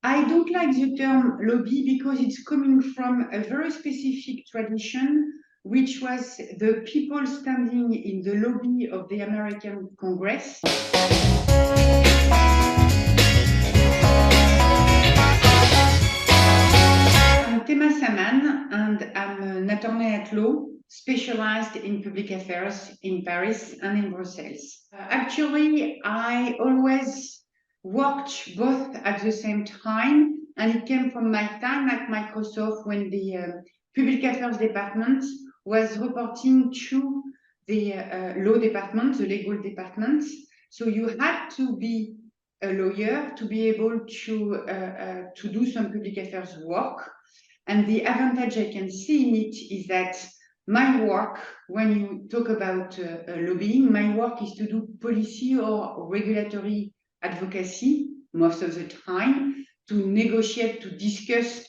I don't like the term lobby because it's coming from a very specific tradition, which was the people standing in the lobby of the American Congress. I'm Thaima Samman, and I'm an attorney at law specialized in public affairs in Paris and in Brussels. Actually, I always worked both at the same time, and it came from my time at Microsoft when the public affairs department was reporting to the law department, the legal department. So you had to be a lawyer to be able to do some public affairs work. And the advantage I can see in it is that my work, when you talk about lobbying, my work is to do policy or regulatory advocacy most of the time, to negotiate, to discuss,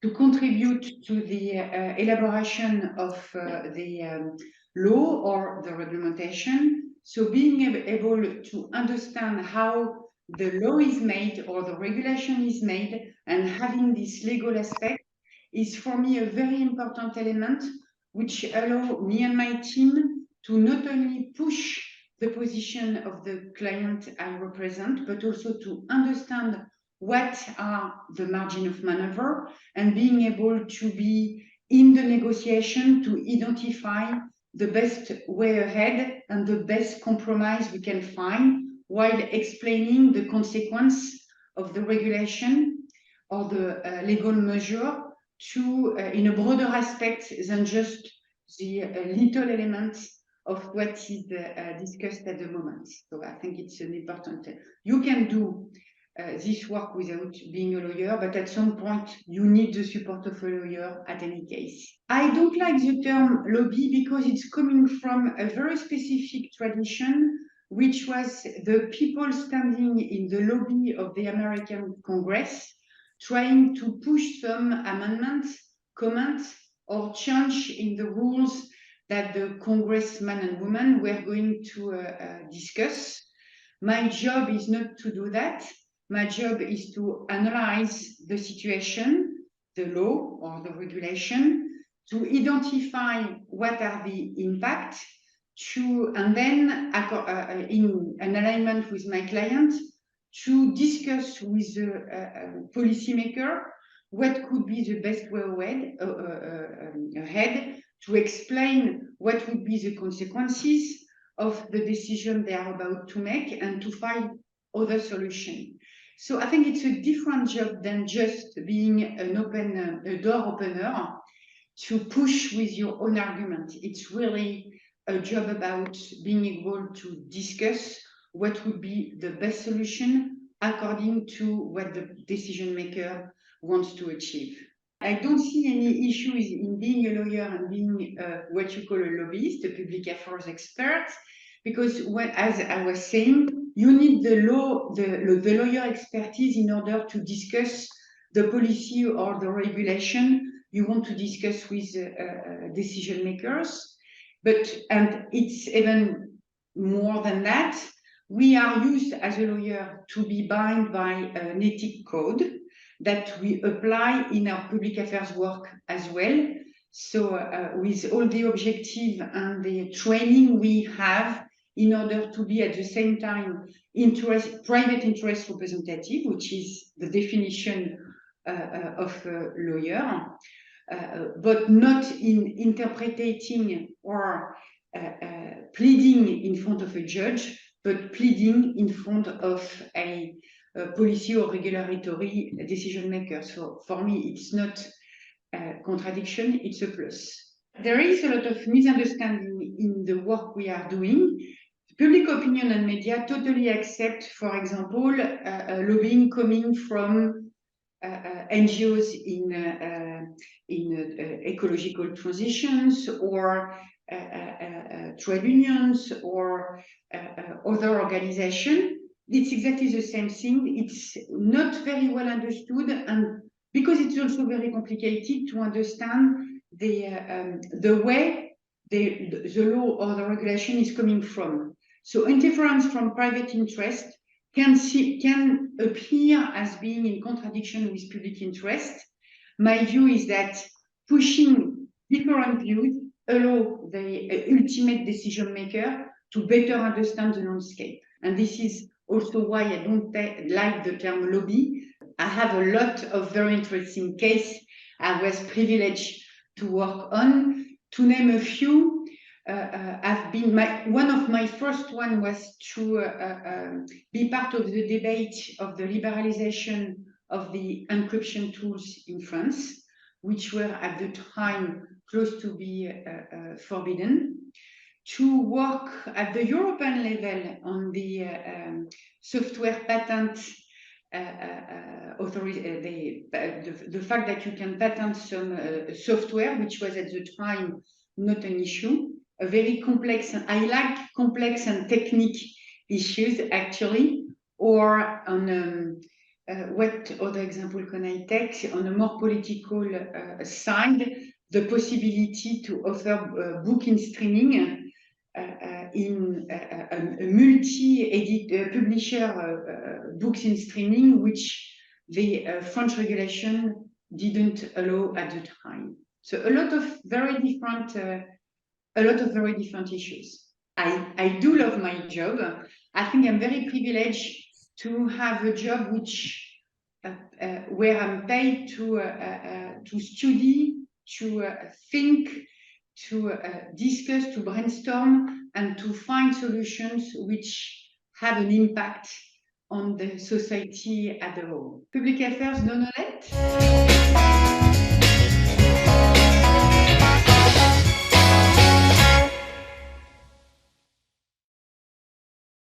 to contribute to the elaboration of the law or the regulation. So being able to understand how the law is made or the regulation is made and having this legal aspect is for me a very important element which allow me and my team to not only push the position of the client I represent, but also to understand what are the margin of maneuver and being able to be in the negotiation to identify the best way ahead and the best compromise we can find while explaining the consequence of the regulation or the legal measure to in a broader aspect than just the little elements of what is discussed at the moment. So I think it's an important. You can do this work without being a lawyer, but at some point you need the support of a lawyer at any case. I don't like the term lobby because it's coming from a very specific tradition, which was the people standing in the lobby of the American Congress trying to push some amendments, comments, or change in the rules that the congressmen and women were going to discuss. My job is not to do that. My job is to analyze the situation, the law or the regulation, to identify what are the impacts, and then in an alignment with my client, to discuss with the policymaker what could be the best way ahead, to explain what would be the consequences of the decision they are about to make and to find other solutions. So I think it's a different job than just being a door opener to push with your own argument. It's really a job about being able to discuss what would be the best solution according to what the decision maker wants to achieve. I don't see any issues in being a lawyer and being what you call a lobbyist, a public affairs expert, because as I was saying, you need the lawyer expertise in order to discuss the policy or the regulation you want to discuss with decision makers. And it's even more than that. We are used as a lawyer to be bound by an ethic code that we apply in our public affairs work as well. So with all the objective and the training we have in order to be at the same time private interest representative, which is the definition of a lawyer, but not in interpreting or pleading in front of a judge, but pleading in front of a policy or regulatory decision maker. So for me, it's not a contradiction, it's a plus. There is a lot of misunderstanding in the work we are doing. Public opinion and media totally accept, for example, lobbying coming from NGOs in ecological transitions or trade unions or other organizations. It's exactly the same thing. It's not very well understood, and because it's also very complicated to understand the way the law or the regulation is coming from. So interference from private interest can appear as being in contradiction with public interest. My view is that pushing different views allow the ultimate decision maker to better understand the landscape. And this is also why I don't like the term lobby. I have a lot of very interesting cases I was privileged to work on. To name a few, I've been one of my first one was to be part of the debate of the liberalization of the encryption tools in France, which were at the time close to be forbidden. To work at the European level on the software patent the fact that you can patent some software, which was at the time not an issue, a very complex, I like complex and technique issues actually, or on what other example can I take? On a more political side, the possibility to offer book in streaming in a multi-edit publisher books in streaming, which the French regulation didn't allow at the time. So a lot of very different issues. I do love my job. I think I'm very privileged to have a job which where I'm paid to study, to think, to discuss, to brainstorm, and to find solutions which have an impact on the society as a whole. Public affairs non olet.